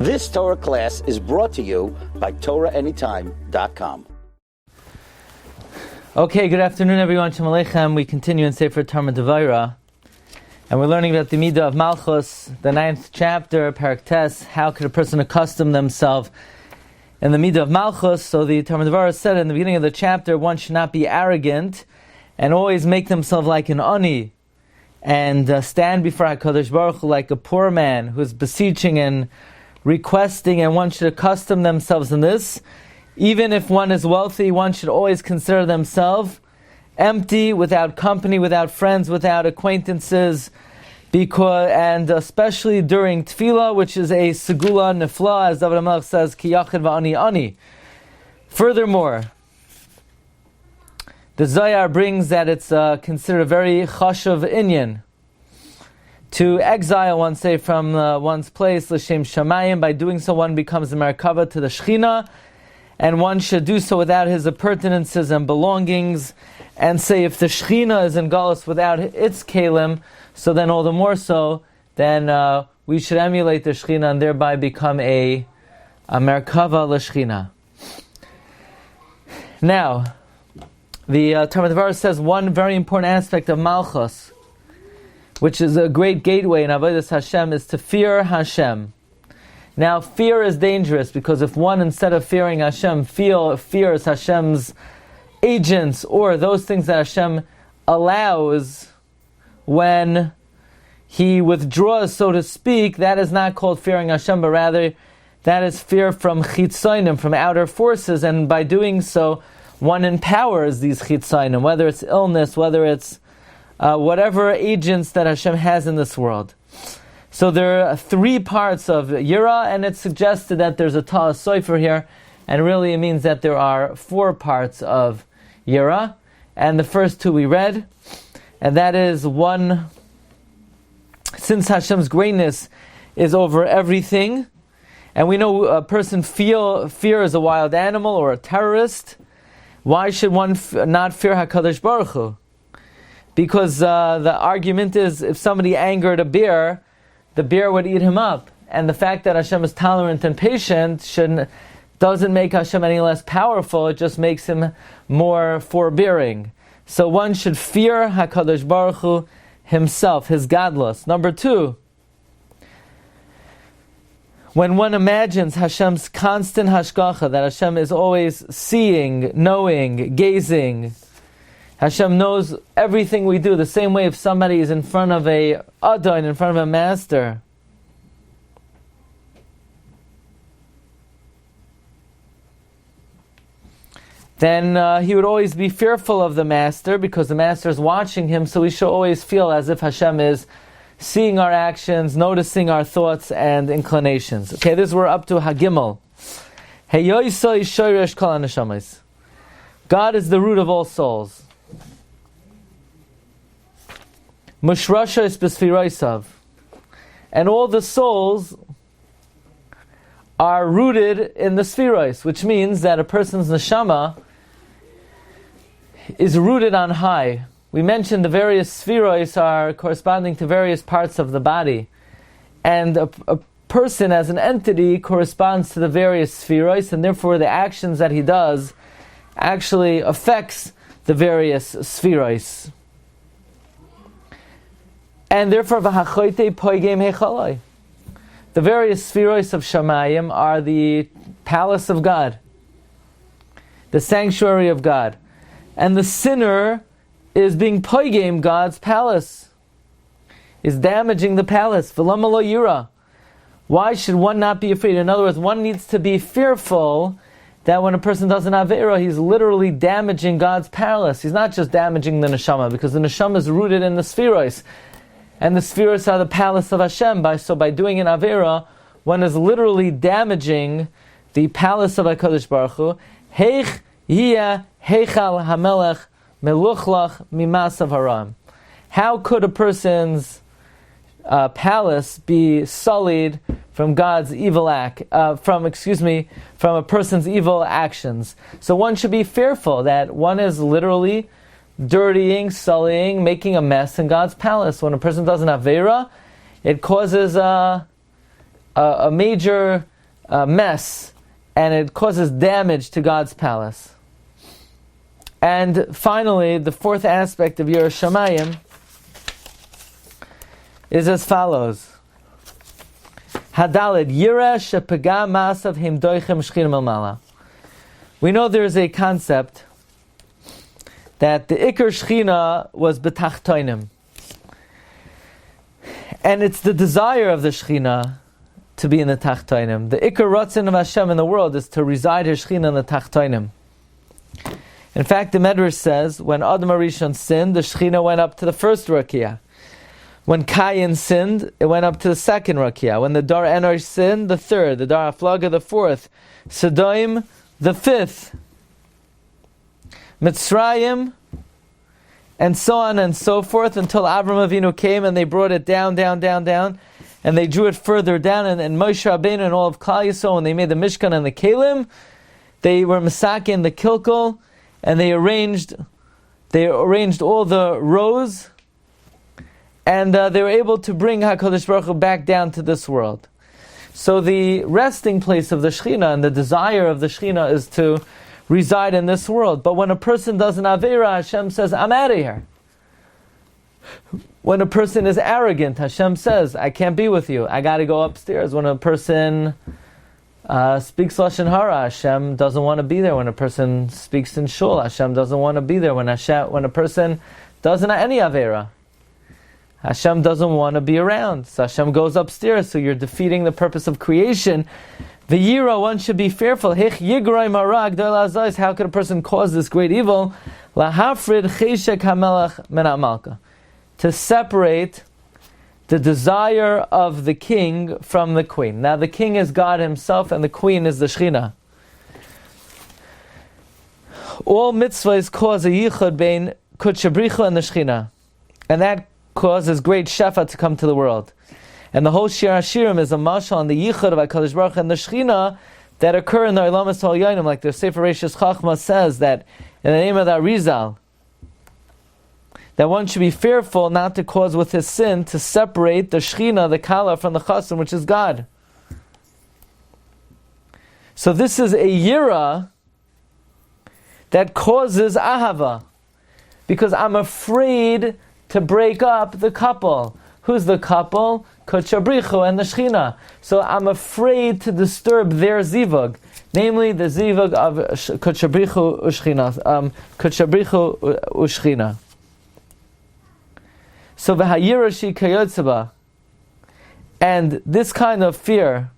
This Torah class is brought to you by TorahAnytime.com. Okay, good afternoon everyone. Shalom Aleichem. We continue in Sefer Devorah, and we're learning about the Midah of Malchus, the 9th chapter, Parak Tes. How could a person accustom themselves in the Midah of Malchus? So the Devorah said in the beginning of the chapter, one should not be arrogant and always make themselves like an ani, and stand before HaKadosh Baruch Hu like a poor man who's beseeching and requesting, and one should accustom themselves in this. Even if one is wealthy, one should always consider themselves empty, without company, without friends, without acquaintances, and especially during tefillah, which is a segula nefla, as David HaMelech says, ki yachid va'ani ani. Furthermore, the Zohar brings that it's considered a very chashuv inyan to exile one, say, from one's place, l'shem shamayim. By doing so, one becomes a merkava to the Shechina, and one should do so without his appurtenances and belongings. And say, if the Shechina is in Galus without its kalim, so then all the more so, then we should emulate the Shechina and thereby become a merkava l'Shechina. Now, the Devorah says one very important aspect of Malchus, which is a great gateway in Avodas Hashem, is to fear Hashem. Now, fear is dangerous, because if one, instead of fearing Hashem, fears Hashem's agents, or those things that Hashem allows when He withdraws, so to speak, that is not called fearing Hashem, but rather that is fear from chitzonim, from outer forces, and by doing so, one empowers these chitzonim, whether it's illness, whether it's whatever agents that Hashem has in this world. So there are 3 parts of Yira, and it's suggested that there's a Ta'as Sefer here, and really it means that there are 4 parts of Yira, and the first 2 we read, and that is 1, since Hashem's greatness is over everything, and we know a person fears a wild animal or a terrorist, why should one not fear HaKadosh Baruch Hu? Because the argument is, if somebody angered a bear, the bear would eat him up. And the fact that Hashem is tolerant and patient doesn't make Hashem any less powerful, it just makes Him more forbearing. So one should fear HaKadosh Baruch Hu Himself, His godless. Number 2, when one imagines Hashem's constant hashgacha, that Hashem is always seeing, knowing, gazing, Hashem knows everything we do. The same way if somebody is in front of a adon, in front of a master, then he would always be fearful of the master, because the master is watching him, so we should always feel as if Hashem is seeing our actions, noticing our thoughts and inclinations. Okay, this we're up to Hagimel. God is the root of all souls. Mushrasha is b'sfiraisav, and all the souls are rooted in the spherois, which means that a person's neshama is rooted on high. We mentioned the various spherois are corresponding to various parts of the body, and a person as an entity corresponds to the various spherois, and therefore the actions that he does actually affects the various spherois. And therefore, v'hachoite poigem hechaloi. The various spherois of Shamayim are the palace of God, the sanctuary of God. And the sinner is being poigem God's palace, is damaging the palace. V'lama lo yira. Why should one not be afraid? In other words, one needs to be fearful that when a person does an Aveira, he's literally damaging God's palace. He's not just damaging the neshama, because the neshama is rooted in the spherois. And the spheres are the palace of Hashem. So by doing an Avera, one is literally damaging the palace of HaKadosh Baruch Hu. Heich yiyah heichal hamelech meluchlach mimasav haram. How could a person's palace be sullied from God's evil from a person's evil actions? So one should be fearful that one is literally dirtying, sullying, making a mess in God's palace. When a person does an Aveira, it causes a major mess, and it causes damage to God's palace. And finally, the fourth aspect of Yiras Shamayim is as follows. Hadalid, Yira shepega masav himdoichem shchina malmala. We know there is a concept that the Ikar Shechina was betachtoinim. And it's the desire of the Shechina to be in the tachtoinim. The Ikar Ratzon of Hashem in the world is to reside His Shechina in the tachtoinim. In fact, the Medrash says, when Adam HaRishon sinned, the Shechina went up to the first Rakia. When Kayin sinned, it went up to the second Rakia. When the Dar Enosh sinned, the third. The Dar Aflaga, the fourth. Sodom, the fifth. Mitzrayim, and so on and so forth, until Avram Avinu came and they brought it down, and they drew it further down, and Moshe Rabbeinu and all of Klal Yisrael, when they made the Mishkan and the Kelim, they were Masaki in the Kilkel, and they arranged all the rows, and they were able to bring HaKadosh Baruch Hu back down to this world. So the resting place of the Shechina and the desire of the Shechina is to reside in this world. But when a person does an Aveira, Hashem says, I'm out of here. When a person is arrogant, Hashem says, I can't be with you. I got to go upstairs. When a person speaks Lashon Hara, Hashem doesn't want to be there. When a person speaks in Shul, Hashem doesn't want to be there. When a person does any Aveira, Hashem doesn't want to be around. So Hashem goes upstairs, so you're defeating the purpose of creation. The Yira, one should be fearful. How could a person cause this great evil? To separate the desire of the king from the queen. Now the king is God himself and the queen is the Shechina. All mitzvahs cause a yichud bein kutchabrichu and the Shechina. And that causes great shefa to come to the world. And the whole Shir HaShirim is a mashal on the yichud of HaKadosh Baruch Hu and the Shechina that occur in the Olamas HaYonim, like the Sefer Reishis Chachma says that in the name of the Arizal, that one should be fearful not to cause with his sin to separate the Shechina, the Kala, from the Chasam, which is God. So this is a Yira that causes Ahava, because I'm afraid to break up the couple. Who's the couple? Kutchabrichu and the Shechina. So I'm afraid to disturb their zivug, namely the zivug of Kutchabrichu u'Shechina. So v'hayirashi kayotzeba, and this kind of fear,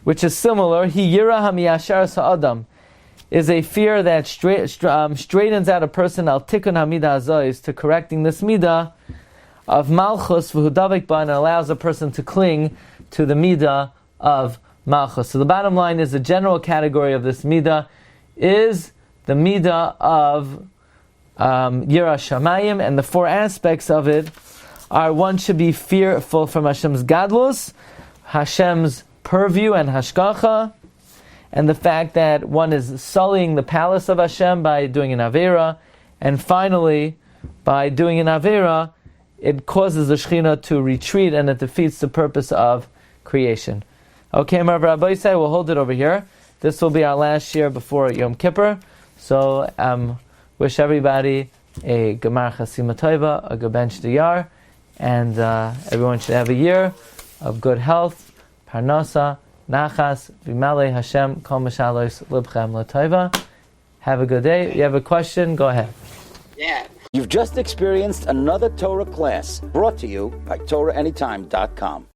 which is similar, hi yira hamiyashar sa'adam, is a fear that straightens out a person al tikkun hamida hazois, to correcting this midah of Malchus v'hudavik ba, and allows a person to cling to the midah of Malchus. So the bottom line is the general category of this midah is the midah of Yiras Shamayim, and the four aspects of it are: one should be fearful from Hashem's gadlus, Hashem's purview and hashgacha, and the fact that one is sullying the palace of Hashem by doing an Aveira, and finally, by doing an Aveira, it causes the Shechina to retreat and it defeats the purpose of creation. Okay, Rabbi say we'll hold it over here. This will be our last year before Yom Kippur. So wish everybody a Gemar Chasima Tova, a Geben Shtiyar, and everyone should have a year of good health, Parnasa, Nachas, V'malei Hashem, Kol Mashalos, Libchem L'Tova. Have a good day. If you have a question, go ahead. Yeah. You've just experienced another Torah class brought to you by TorahAnytime.com.